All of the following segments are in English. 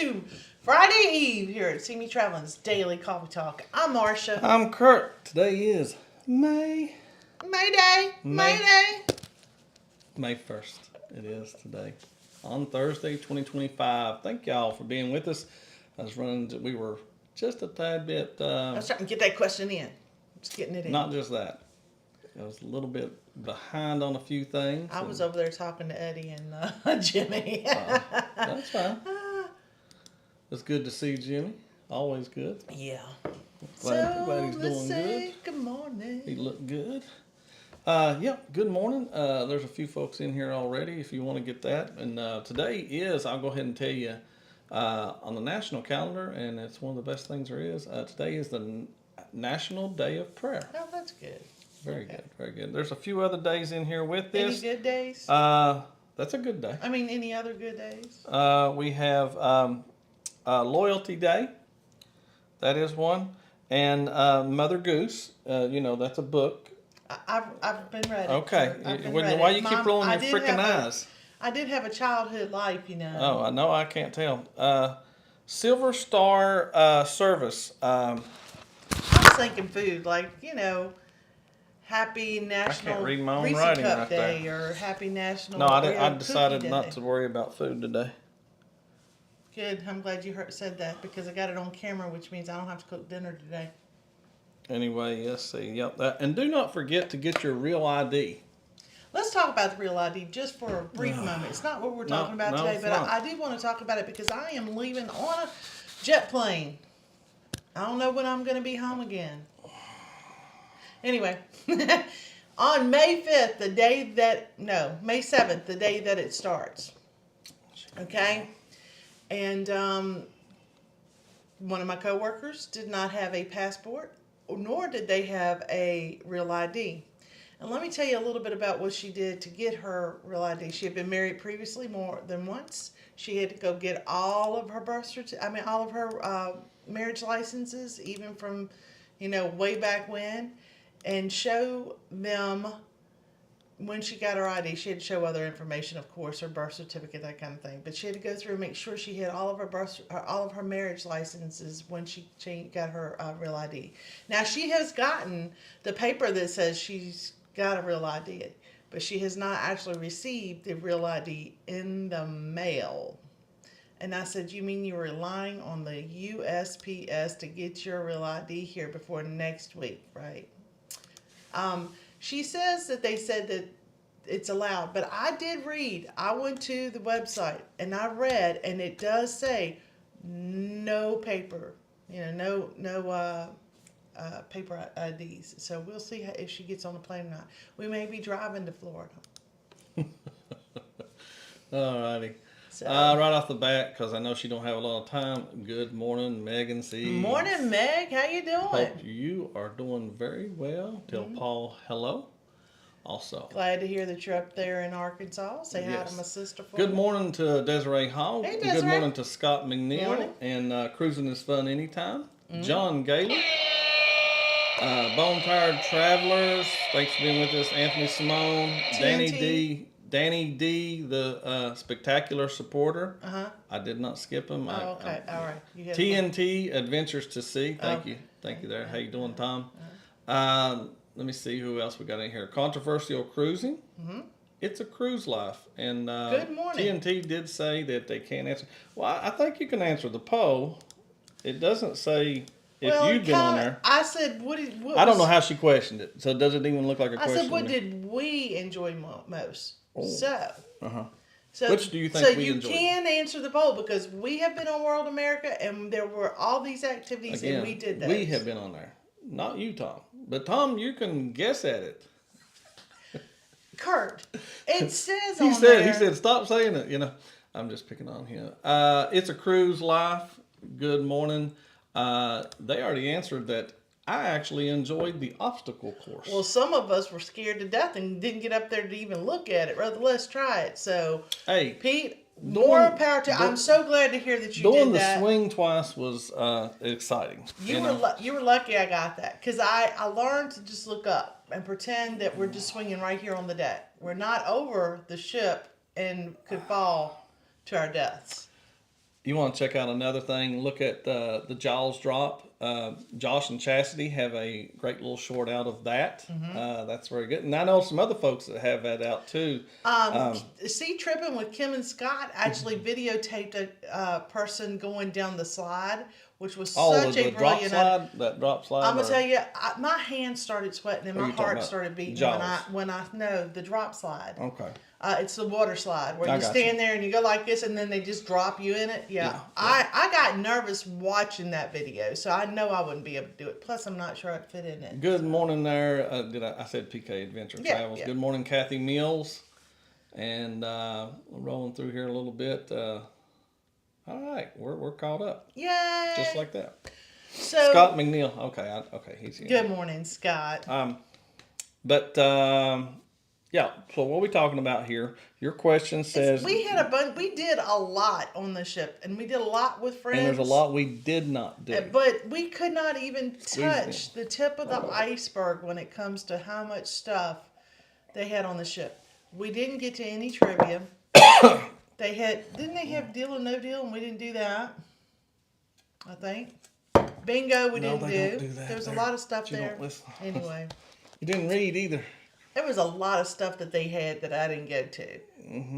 to Friday Eve here at CME Traveling's Daily Coffee Talk. I'm Marsha. I'm Curt. Today is May Mayday. May 1st. It is today. On Thursday, 2025. Thank y'all for being with us. We were just a tad bit... I was trying to get that question in. Just getting it in. Not just that. I was a little bit behind on a few things. I was over there talking to Eddie and Jimmy. That's fine. It's good to see Jimmy. Always good. Yeah. Glad he's doing good. Good morning. He looked good. Good morning. There's a few folks in here already if you want to get that. And today is, I'll go ahead and tell you, on the national calendar, and it's one of the best things there is, today is the National Day of Prayer. Oh, that's good. Very good, very good. There's a few other days in here with this. Any good days? That's a good day. I mean, any other good days? We have Loyalty Day. That is one. And Mother Goose, that's a book. I've been ready. Okay. Why you keep rolling your freaking eyes? I did have a childhood life, Oh, I know. I can't tell. Silver Star Service. I was thinking food, Happy National I can't read my own Reese writing Cup right Day there. or Happy National. No, I Oreo decided Cookie not Day. to worry about food today. Good. I'm glad you said that because I got it on camera, which means I don't have to cook dinner today. Anyway, let's see. Yep. And do not forget to get your real ID. Let's talk about the real ID just for a brief moment. It's not what we're talking about today, but I do want to talk about it because I am leaving on a jet plane. I don't know when I'm going to be home again. Anyway, on May 5th, May 7th, the day that it starts. Okay? And one of my coworkers did not have a passport, nor did they have a real ID. And let me tell you a little bit about what she did to get her real ID. She had been married previously more than once. She had to go get all of her all of her marriage licenses, even from, way back when, and show them when she got her ID. She had to show other information, of course, her birth certificate, that kind of thing. But she had to go through and make sure she had all of her marriage licenses when she got her real ID. Now she has gotten the paper that says she's got a real ID, but she has not actually received the real ID in the mail. And I said, you mean you're relying on the USPS to get your real ID here before next week, right? She says that they said that it's allowed, but I did read. I went to the website and I read, and it does say no paper, no paper IDs. So we'll see if she gets on the plane or not. We may be driving to Florida. All righty. So, right off the bat, because I know she don't have a lot of time. Good morning, Megan C. Morning, Meg. How you doing? Hope you are doing very well. Tell Paul hello. Also, Glad to hear that you're up there in Arkansas. Say hi to my sister for Good me. morning to Desiree Hall. Hey, Good Desiree. morning to Scott McNeil. Morning. And Cruising is Fun Anytime. John Gaylor. Bone Tired Travelers. Thanks for being with us. Anthony Simone. Danny D, the spectacular supporter. I did not skip him. Oh, okay. All right. You had TNT Adventures to Sea. Thank you there. How you doing, Tom? Let me see who else we got in here. Controversial Cruising. It's a cruise life. And Good morning. TNT did say that they can't answer. Well, I think you can answer the poll. It doesn't say if you've been on there. I said, I don't know how she questioned it. So does it even look like a question? I said, what did we enjoy most? Oh. So Which do you think we enjoyed? So you can answer the poll because we have been on World America and there were all these activities and we did those. We have been on there. Not you, Tom. But Tom, you can guess at it. Curt, it says He said, stop saying it. I'm just picking on him. It's a cruise life. Good morning. They already answered that. I actually enjoyed the obstacle course. Well, some of us were scared to death and didn't get up there to even look at it. Rather, let's try it. So, hey, Pete, more power to. I'm so glad to hear that you did that. Doing the swing twice was exciting. You were lucky I got that because I learned to just look up and pretend that we're just swinging right here on the deck. We're not over the ship and could fall to our deaths. You want to check out another thing? Look at the Jaws drop. Josh and Chastity have a great little short out of that. That's very good. And I know some other folks that have that out too. Sea Tripping with Kim and Scott actually videotaped a person going down the slide, which was Oh, such a the drop brilliant. slide, that drop slide. I'm gonna or- tell you, my hands started sweating and Or my you talking heart about started beating Jaws? when I know the drop slide. Okay. It's the water slide where I you got stand there and you go like this and then they just drop you in it. Yeah. Yeah. I got nervous watching that video, so I know I wouldn't be able to do it. Plus, I'm not sure I'd fit in it. Good morning there. I said PK Adventure Yeah, Travels. yeah. Good morning, Kathy Mills. And rolling through here a little bit. All right, we're caught up Yay! just like that. So, Scott McNeil. Okay, he's here. good morning, Scott. Yeah. So what are we talking about here? Your question says, We had a bunch. We did a lot on the ship, and we did a lot with friends. and there's a lot we did not do. But we could not even Squeeze it touch the tip of the iceberg when it comes to how much stuff they had on the ship. We didn't get to any trivia. Didn't they have Deal or No Deal, and we didn't do that? I think. Bingo, we No, didn't they do. don't do that There was there. a lot of stuff You don't there. listen. Anyway, You didn't read either. there was a lot of stuff that they had that I didn't go to.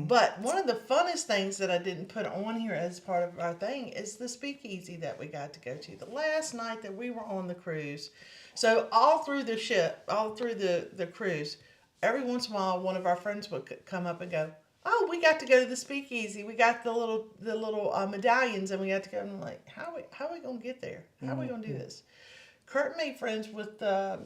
But one of the funnest things that I didn't put on here as part of our thing is the speakeasy that we got to go to the last night that we were on the cruise. So all through the ship, all through the cruise, every once in a while, one of our friends would come up and go, "Oh, we got to go to the speakeasy. We got the little medallions, and we got to go." And I'm like, "How are we gonna get there? How are we gonna do this?" Kurt made friends with a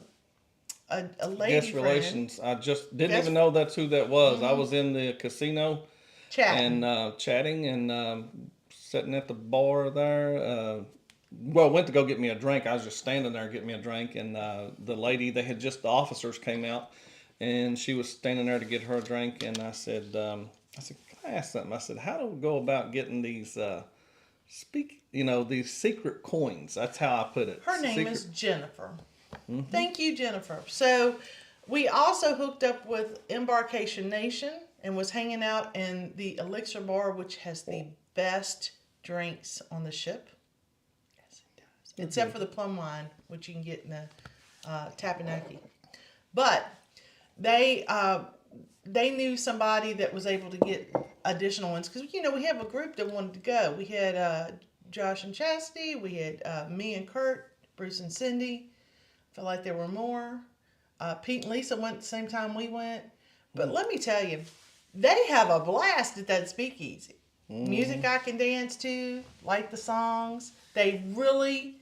lady Guest friend. relations. I just didn't Guest- even know that's who that was. I was in the casino Chatting. and chatting and sitting at the bar there. Well, went to go get me a drink. I was just standing there getting me a drink, and the lady, the officers came out, and she was standing there to get her a drink. And I said, "Can I ask something?" I said, "How do we go about getting these these secret coins?" That's how I put it. Her name Secret- is Jennifer. Thank you, Jennifer. So we also hooked up with Embarkation Nation and was hanging out in the Elixir Bar, which has the best drinks on the ship. Yes, it does. Except for the plum wine, which you can get in the Tapanaki. But they knew somebody that was able to get additional ones because we have a group that wanted to go. We had Josh and Chastity. We had me and Curt, Bruce and Cindy. Felt like there were more. Pete and Lisa went at the same time we went. But let me tell you, they have a blast at that speakeasy. Music I can dance to, like the songs. They really,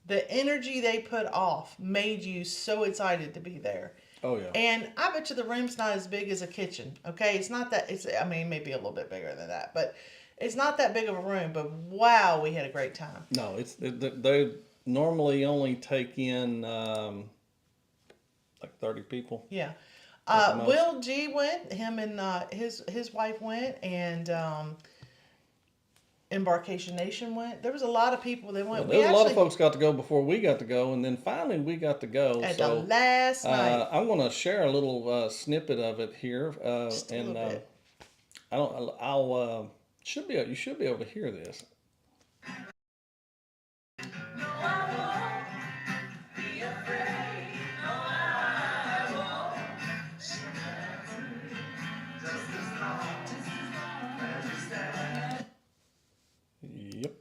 the energy they put off made you so excited to be there. Oh yeah. And I bet you the room's not as big as a kitchen. Okay, it's not that. Maybe a little bit bigger than that, but it's not that big of a room. But wow, we had a great time. No, they normally only take in like 30 people. Yeah. At the most. Will G went. Him and his wife went, and Embarkation Nation went. There was a lot of people that went. Well, a lot of folks got to go before we got to go, and then finally we got to go. At so the last night. I'm going to share a little snippet of it here, Just a and little bit. you should be able to hear this. Yep.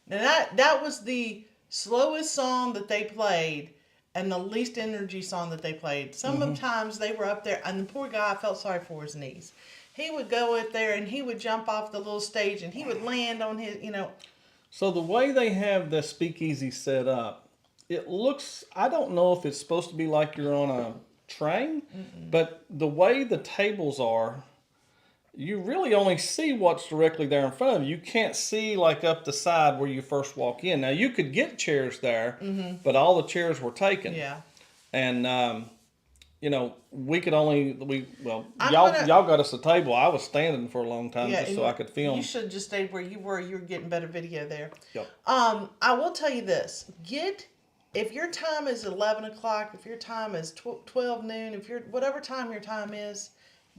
Now that was the slowest song that they played and the least energy song that they played. Sometimes they were up there, and the poor guy, I felt sorry for his knees. He would go up there and he would jump off the little stage and he would land on his, So the way they have the speakeasy set up, it looks, I don't know if it's supposed to be like you're on a train, but the way the tables are, you really only see what's directly there in front of you. You can't see like up the side where you first walk in. Now you could get chairs there, but all the chairs were taken. Yeah. And we could only I'm y'all gonna- y'all got us a table. I was standing for a long time Yeah, just and so I could film. You should have just stayed where you were. You were getting better video there. Yep. I will tell you this. If your time is 11 o'clock, if your time is 12 noon, whatever time your time is,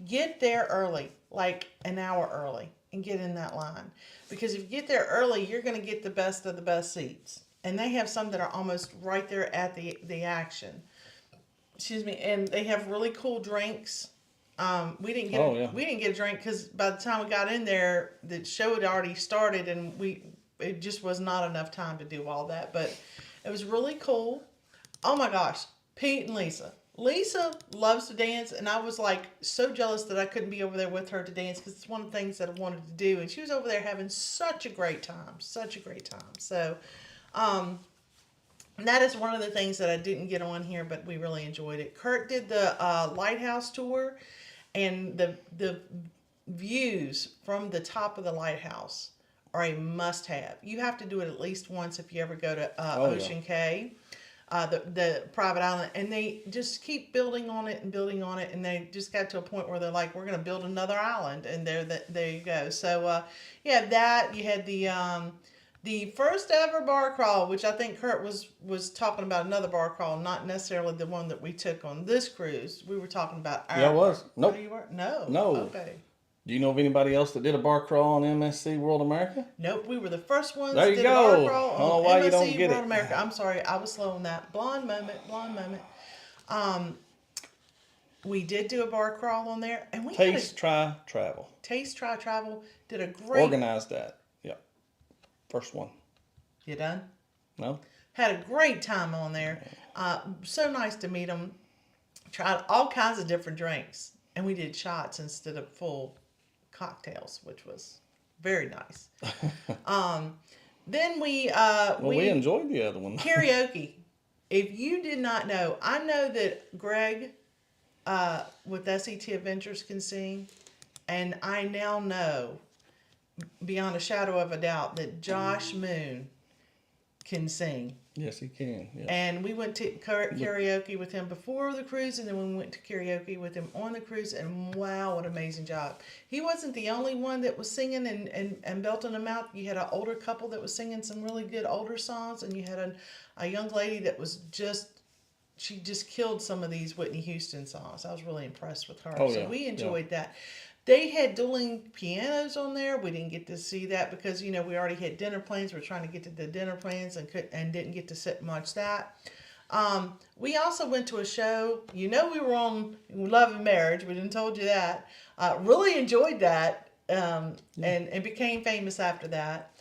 get there early, like an hour early. and get in that line. Because if you get there early, you're going to get the best of the best seats. And they have some that are almost right there at the action. Excuse me. And they have really cool drinks. We didn't get we didn't get a drink because by the time we got in there, the show had already started, and it just was not enough time to do all that. But it was really cool. Oh my gosh, Pete and Lisa. Lisa loves to dance, and I was like so jealous that I couldn't be over there with her to dance because it's one of the things that I wanted to do. And she was over there having such a great time, such a great time. So, that is one of the things that I didn't get on here, but we really enjoyed it. Curt did the lighthouse tour, and the views from the top of the lighthouse are a must-have. You have to do it at least once if you ever go to Ocean Cay. The private island, and they just keep building on it, and they just got to a point where they're like, we're going to build another island, and there you go. So that you had the first ever bar crawl, which I think Curt was talking about another bar crawl, not necessarily the one that we took on this cruise. We were talking about our. Yeah, it was. Nope. Oh, you were? No. No. Okay. Do you know of anybody else that did a bar crawl on MSC World America? Nope, we were the first ones there that you did go. a bar crawl I don't know on why MSC you don't get World it. America. I'm sorry, I was slow on that. Blonde moment. We did do a bar crawl on there, and we Try, Travel. Taste, Try, Travel did a great. Organized that. Yep. First one. You done? No. Had a great time on there. So nice to meet them. Tried all kinds of different drinks, and we did shots instead of full cocktails, which was very nice. Then we enjoyed the other one. karaoke. If you did not know, I know that Greg with SET Adventures can sing, and I now know beyond a shadow of a doubt that Josh Moon can sing. Yes, he can. Yeah. And we went to karaoke with him before the cruise, and then we went to karaoke with him on the cruise, and wow, what an amazing job. He wasn't the only one that was singing and belting them out. You had an older couple that was singing some really good older songs, and you had a young lady that was she just killed some of these Whitney Houston songs. I was really impressed with her. So we enjoyed that. They had dueling pianos on there. We didn't get to see that because, we already had dinner plans. We're trying to get to the dinner plans and didn't get to sit much that. We also went to a show. We were on Love and Marriage. We didn't told you that. Really enjoyed that and became famous after that.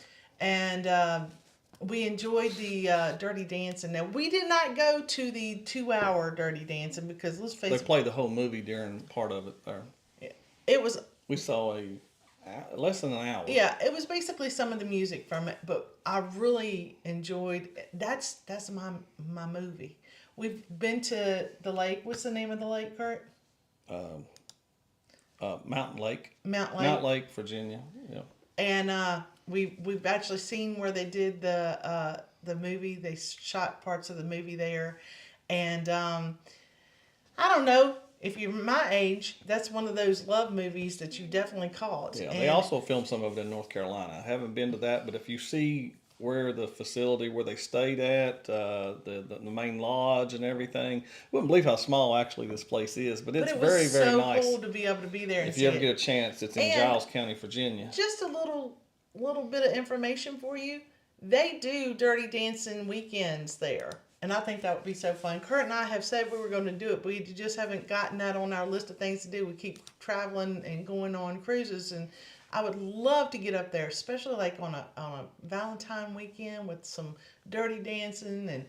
And we enjoyed the Dirty Dancing. Now, we did not go to the 2-hour Dirty Dancing because, let's face it. They played the whole movie during part of it there. It was. We saw less than an hour. Yeah, it was basically some of the music from it, but I really enjoyed. That's my movie. We've been to the lake. What's the name of the lake, Curt? Mountain Lake. Mount Lake, Virginia. Yeah. And we've actually seen where they did the movie. They shot parts of the movie there, and I don't know. If you're my age, that's one of those love movies that you definitely caught. Yeah, they also filmed some of it in North Carolina. I haven't been to that, but if you see where the facility where they stayed at, the main lodge and everything, wouldn't believe how small actually this place is. But it's very, very nice. Cool to be able to be there. If you ever get a chance, it's in Giles County, Virginia. Just a little bit of information for you. They do Dirty Dancing weekends there. And I think that would be so fun. Curt and I have said we were going to do it, but we just haven't gotten that on our list of things to do. We keep traveling and going on cruises, and I would love to get up there, especially like on a Valentine weekend with some Dirty Dancing and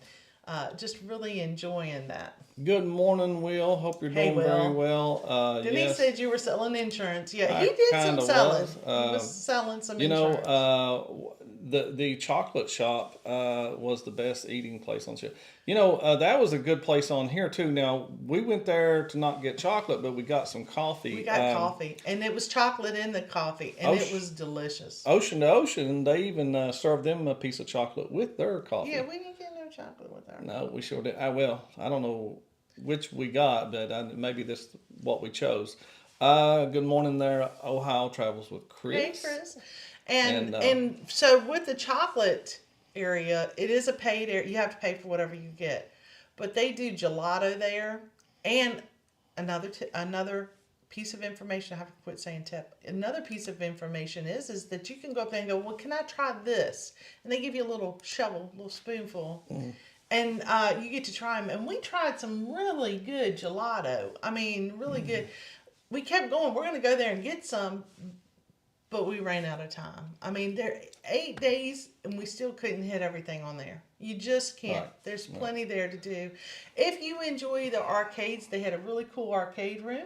just really enjoying that. Good morning, Will. Hope you're doing very well. Denise said you were selling insurance. Yeah, he did some selling. He was selling some insurance. The chocolate shop was the best eating place on the ship. That was a good place on here too. Now we went there to not get chocolate, but we got some coffee. We got coffee, and it was chocolate in the coffee, and it was delicious. Ocean to Ocean, they even served them a piece of chocolate with their coffee. Yeah, we didn't get no chocolate with our. No, we sure did. I don't know which we got, but maybe this is what we chose. Good morning there, Ohio Travels with Chris. Hey, Chris. And so with the chocolate area, it is a paid area. You have to pay for whatever you get. But they do gelato there and another piece of information, I have to quit saying tip. Another piece of information is that you can go up there and go, well, can I try this? And they give you a little shovel, a little spoonful. And you get to try them. And we tried some really good gelato. I mean, really good. We kept going. We're going to go there and get some, but we ran out of time. I mean, there 8 days, and we still couldn't hit everything on there. You just can't. Right. There's plenty there to do. If you enjoy the arcades, they had a really cool arcade room.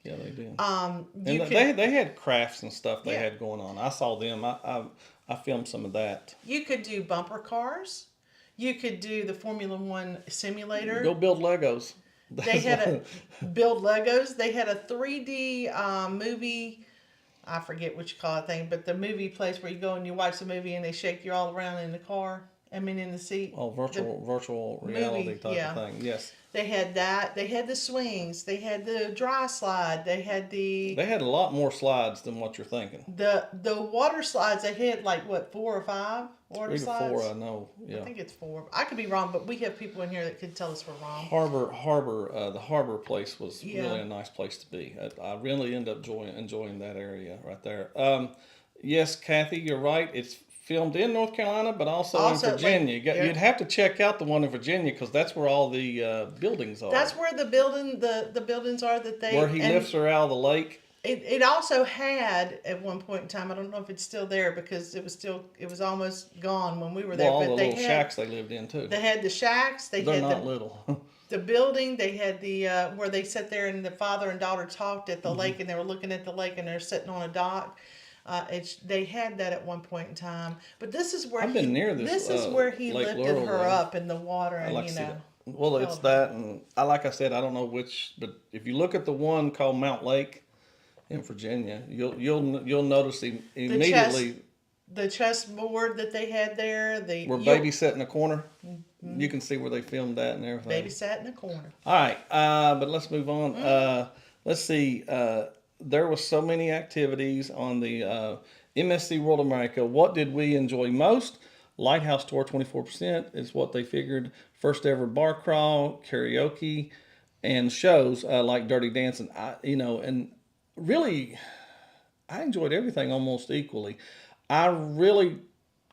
Yeah, they did. You And could, they had crafts and stuff they Yeah. had going on. I saw them. I filmed some of that. you could do bumper cars. You could do the Formula One simulator. Go build Legos. They had a build Legos. They had a 3D movie. I forget what you call it thing, but the movie place where you go and you watch the movie and they shake you all around in the car. I mean, in the seat. Oh, virtual reality movie, type yeah. of thing. Yes. They had that. They had the swings. They had the dry slide. They had They had a lot more slides than what you're thinking. the water slides. They had like what 4 or 5 water 3 to slides. 4, I know. Yeah. I think it's 4. I could be wrong, but we have people in here that could tell us we're wrong. The harbor place was Yeah. really a nice place to be. I really ended up enjoying that area right there. Yes, Kathy, you're right. It's filmed in North Carolina, but also in Virginia. yeah. You'd have to check out the one in Virginia because that's where all the buildings are. That's where the buildings are that they. Where he and lifts her out of the lake. It also had at one point in time. I don't know if it's still there because it was almost gone when we were there. Well, all but the they little had, shacks they lived in too. They had the shacks. They're They're had not the little. the building. They had the where they sat there and the father and daughter talked at the Mm-hmm. lake and they were looking at the lake and they're sitting on a dock. They had that at one point in time, but this is where I've been near this. This is where he Lake lifted Laurel her one. up in the water, I and like you to see know. that. Well, it's that, and like I said, I don't know which, but if you look at the one called Mount Lake in Virginia, you'll notice immediately The chessboard that they had there, where baby sat in the corner. You can see where they filmed that and everything. baby sat in the corner. All right, but let's move on. Let's see. There were so many activities on the MSC World America. What did we enjoy most? Lighthouse Tour, 24% is what they figured. First ever bar crawl, karaoke, and shows like Dirty Dancing. And really, I enjoyed everything almost equally. I really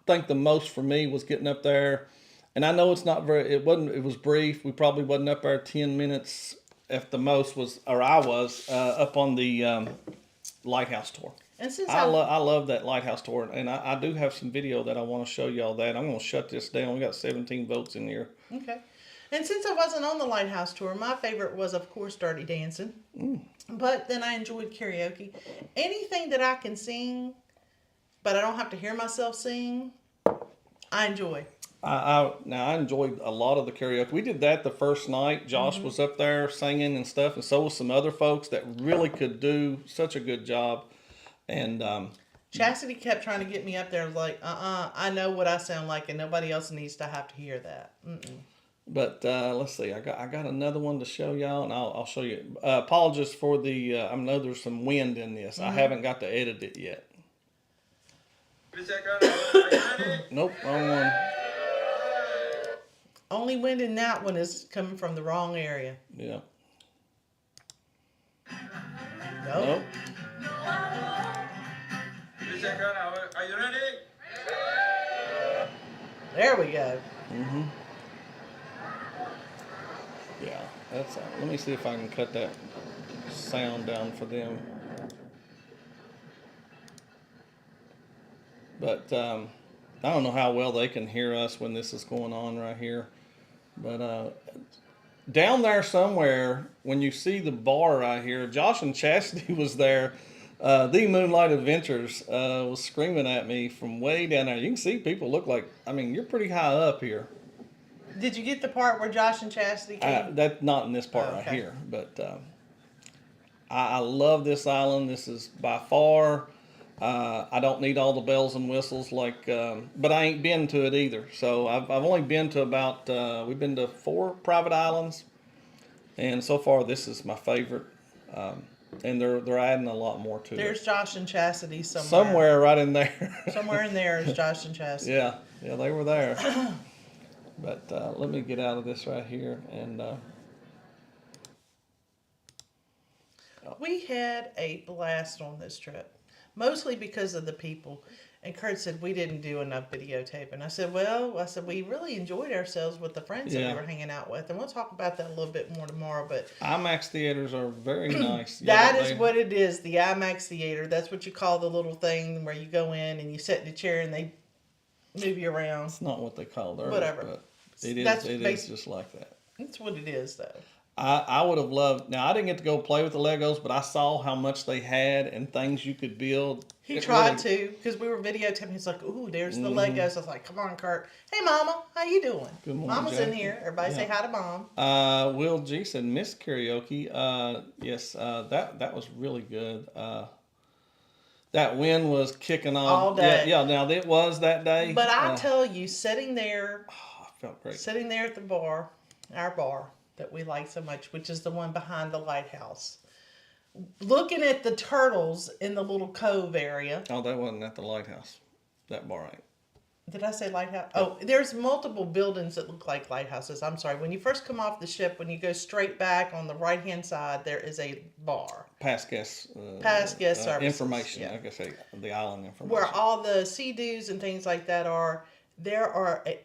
think the most for me was getting up there. And I know it's not it was brief. We probably wasn't up there 10 minutes if the most I was up on the Lighthouse Tour. And since I love that Lighthouse Tour, and I do have some video that I want to show y'all that. I'm going to shut this down. We got 17 votes in here. Okay. And since I wasn't on the Lighthouse Tour, my favorite was, of course, Dirty Dancing. But then I enjoyed karaoke. Anything that I can sing, but I don't have to hear myself sing, I enjoy. I enjoyed a lot of the karaoke. We did that the first night. Josh was up there singing and stuff, and so was some other folks that really could do such a good job. And Chastity kept trying to get me up there. I was like, I know what I sound like, and nobody else needs to have to hear that. But let's see. I got another one to show y'all, and I'll show you. Apologies for the. I know there's some wind in this. I haven't got to edit it yet. Nope, wrong one. Only wind in that one is coming from the wrong area. Yeah. Nope. Are you ready? There we go. Yeah, that's. Let me see if I can cut that sound down for them. But I don't know how well they can hear us when this is going on right here. But down there somewhere, when you see the bar right here, Josh and Chastity was there. The Moonlight Adventures was screaming at me from way down there. You can see people look like. I mean, you're pretty high up here. Did you get the part where Josh and Chastity came? That's not in this part Oh, right okay. here, but I love this island. This is by far. I don't need all the bells and whistles but I ain't been to it either. So I've only been to about. We've been to 4 private islands, and so far this is my favorite. And they're adding a lot more to There's it. Josh and Chastity somewhere. Somewhere right in there. Somewhere in there is Josh and Chastity. Yeah, they were there. But let me get out of this right here and. We had a blast on this trip, mostly because of the people. And Curt said we didn't do enough videotaping. I said, we really enjoyed ourselves with the friends that Yeah. we were hanging out with, and we'll talk about that a little bit more tomorrow. But IMAX theaters are very nice. that is what it is, the IMAX theater. That's what you call the little thing where you go in and you sit in the chair and they move you around. It's not what they call theirs, Whatever. but it is. That's It is just like that. That's what it is, though. I would have loved. Now I didn't get to go play with the Legos, but I saw how much they had and things you could build. He tried to, because we were videotaping. He's like, "Ooh, there's the Legos." I was like, "Come on, Curt. Hey, Mama, how you doing? Good morning, Mama's Jack. in here. Everybody say hi to Mom." Will G said miss karaoke. Yes, that was really good. That wind was kicking on All day. Yeah. Now it was that day. But I tell you, sitting there, I felt great. sitting there at the bar, our bar that we like so much, which is the one behind the lighthouse, looking at the turtles in the little cove area. Oh, that wasn't at the lighthouse. That bar ain't. Did I say lighthouse? Oh, there's multiple buildings that look like lighthouses. I'm sorry. When you first come off the ship, when you go straight back on the right-hand side, there is a bar. Past guest Services. information. Yeah. Like I say, the island information. Where all the sea-doos and things like that are.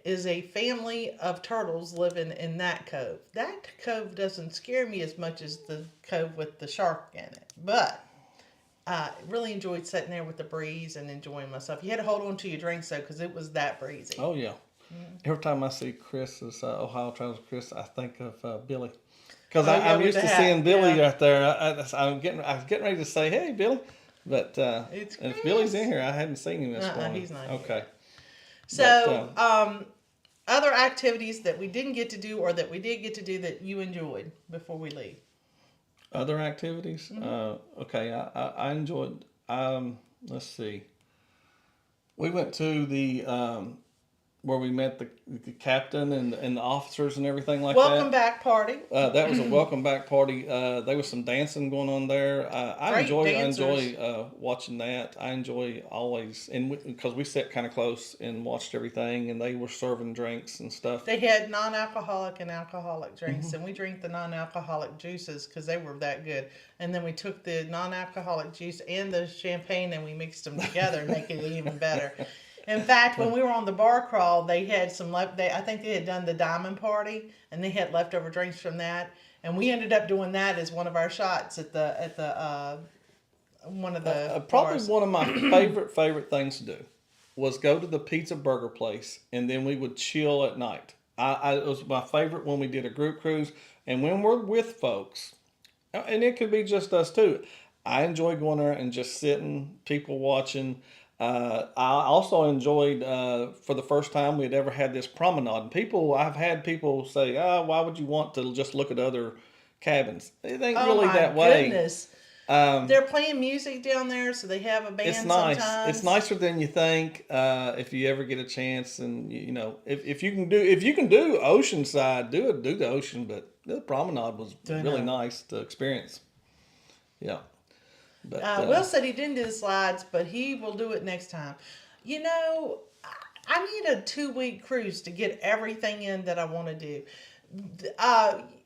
Is a family of turtles living in that cove. That cove doesn't scare me as much as the cove with the shark in it. But I really enjoyed sitting there with the breeze and enjoying myself. You had to hold on to your drinks though, because it was that breezy. Oh yeah. Every time I see Chris's Ohio Travels Chris, I think of Billy, because I'm used to seeing Billy right there. I was getting ready to say, "Hey, Billy," but It's if Billy's in here, I hadn't seen him this morning. He's not. Okay. So, other activities that we didn't get to do or that we did get to do that you enjoyed before we leave. Other activities? Okay, I enjoyed. Let's see. We went to the where we met the captain and the officers and everything like Welcome that. back party. That was a welcome back party. There was some dancing going on there. I enjoy watching that. I enjoy always, and because we sat kind of close and watched everything, and they were serving drinks and stuff. They had non-alcoholic and alcoholic drinks, and we drank the non-alcoholic juices because they were that good. And then we took the non-alcoholic juice and the champagne and we mixed them together and make it even better. In fact, when we were on the bar crawl, they had some I think they had done the diamond party, and they had leftover drinks from that, and we ended up doing that as one of our shots at the one of the probably bars. one of my favorite things to do was go to the pizza burger place, and then we would chill at night. It was my favorite when we did a group cruise, and when we're with folks, and it could be just us too. I enjoy going there and just sitting, people watching. I also enjoyed, for the first time we'd ever had this promenade. And I've had people say, why would you want to just look at other cabins? It ain't really that way. Goodness. They're playing music down there, so they have a band. It's nice. Sometimes. It's nicer than you think. If you ever get a chance, and if you can do Oceanside, do the ocean. But the promenade was really nice to experience. Yeah. But, Will said he didn't do the slides, but he will do it next time. You know, I need a 2-week cruise to get everything in that I want to do.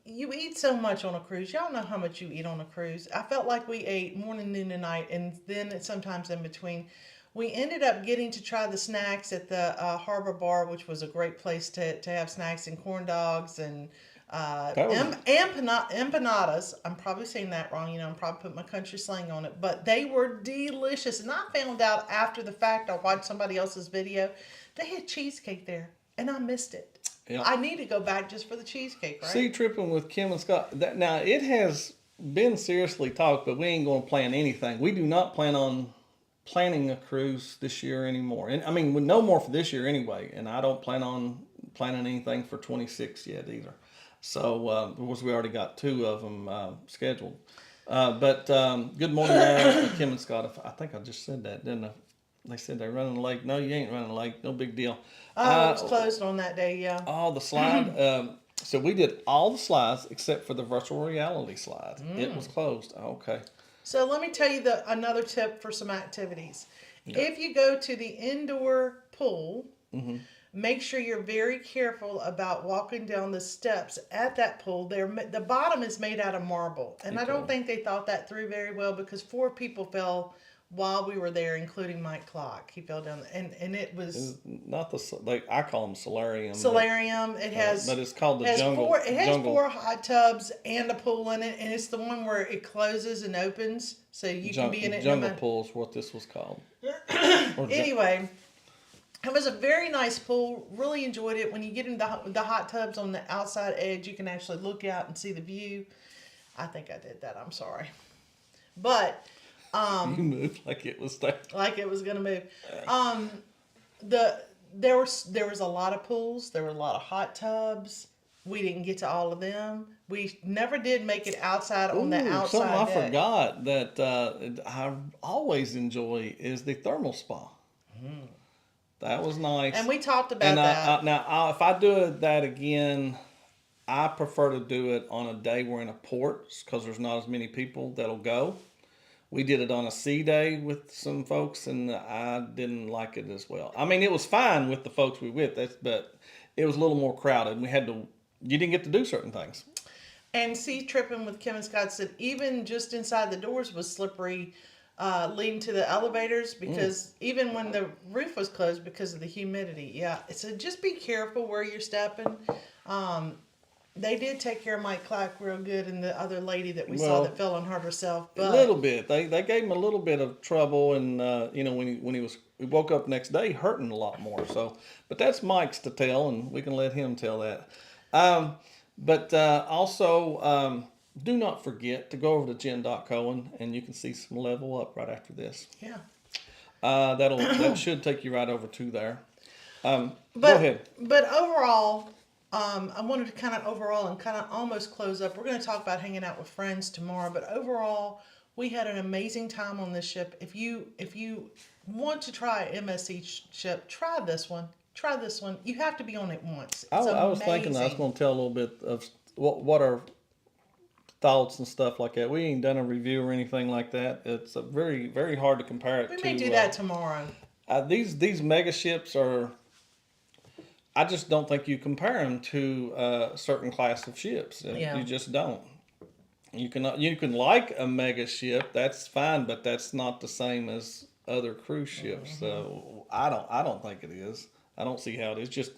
You eat so much on a cruise. Y'all know how much you eat on a cruise. I felt like we ate morning, noon, and night, and then sometimes in between. We ended up getting to try the snacks at the Harbor Bar, which was a great place to have snacks and corn dogs and empanadas. I'm probably saying that wrong. I'm probably putting my country slang on it, but they were delicious. And I found out after the fact, I watched somebody else's video, they had cheesecake there, and I missed it. Yeah. I need to go back just for the cheesecake, right? Sea tripping with Kim and Scott. Now it has been seriously talked, but we ain't going to plan anything. We do not plan on planning a cruise this year anymore, and I mean no more for this year anyway. And I don't plan on planning anything for 26 yet either. So, of course, we already got 2 of them scheduled. But good morning, Kim and Scott. I think I just said that, didn't I? They said they're running the lake. No, you ain't running the lake. No big deal. Oh, it was closed on that day, yeah. Oh, the slide. So we did all the slides except for the virtual reality slide. It was closed. Okay. So let me tell you another tip for some activities. Yeah. If you go to the indoor pool, make sure you're very careful about walking down the steps at that pool. The bottom is made out of marble, and I don't think they thought that through very well because 4 people fell while we were there, including Mike Clark. He fell down, and it was Not I call them solarium. solarium. It has, but it's called the has jungle. 4. It has jungle. 4 hot tubs and a pool in it, and it's the one where it closes and opens, so you can be in it. Jungle pool is what this was called. Anyway, it was a very nice pool. Really enjoyed it. When you get in the hot tubs on the outside edge, you can actually look out and see the view. I think I did that. I'm sorry, but you moved like it was there. like it was gonna move. There was a lot of pools. There were a lot of hot tubs. We didn't get to all of them. We never did make it outside on the outside Something I deck. forgot that I always enjoy is the thermal spa. That was nice. And we talked about And that. if I do that again, I prefer to do it on a day we're in a port because there's not as many people that'll go. We did it on a sea day with some folks, and I didn't like it as well. I mean, it was fine with the folks we were with, but it was a little more crowded. You didn't get to do certain things. And sea tripping with Kim and Scott said even just inside the doors was slippery, leading to the elevators because even when the roof was closed because of the humidity. Yeah, so just be careful where you're stepping. They did take care of Mike Clark real good and the other lady that we saw that fell and hurt herself. But a little bit. They gave him a little bit of trouble, and when he woke up next day hurting a lot more. So, but that's Mike's to tell, and we can let him tell that. But also, do not forget to go over to Jen.Cohen, and you can see some level up right after this. yeah. That should take you right over to there. Go But ahead. but overall, I wanted to kind of almost close up. We're going to talk about hanging out with friends tomorrow, but overall, we had an amazing time on this ship. If you want to try an MSC ship, try this one. Try this one. You have to be on it once. It's I was thinking I was going to tell a little bit of what our thoughts and stuff like that. We ain't done a review or anything like that. It's very, very hard to compare it to. We may do that tomorrow. These mega ships are. I just don't think you compare them to a certain class of ships. Yeah. You just don't. You can like a mega ship, that's fine, but that's not the same as other cruise ships. So I don't think it is. I don't see how it is. Just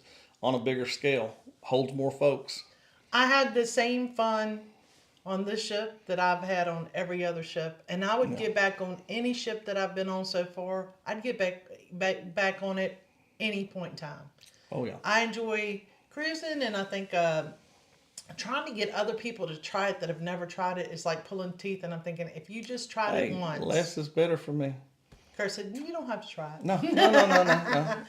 on a bigger scale, holds more folks. I had the same fun on this ship that I've had on every other ship, and I would get back on any ship that I've been on so far. I'd get back on it any point in time. Oh yeah. I enjoy cruising, and I think trying to get other people to try it that have never tried it is like pulling teeth. And I'm thinking, if you just tried it once, less is better for me. Kurt said, you don't have to try it. No.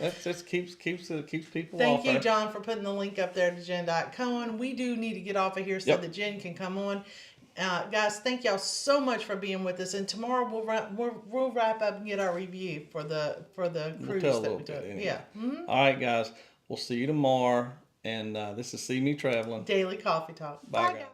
It just keeps people Thank off you, there. John, for putting the link up there to Jen.Cohen. We do need to get off of here so Yep. that Jen can come on. Guys, thank y'all so much for being with us. And tomorrow we'll wrap up and get our review for the cruise tell a that little we bit took. anyway. Yeah. Mm-hmm. All right, guys. We'll see you tomorrow. And this is See Me Traveling. Daily Coffee Talk. Bye, guys.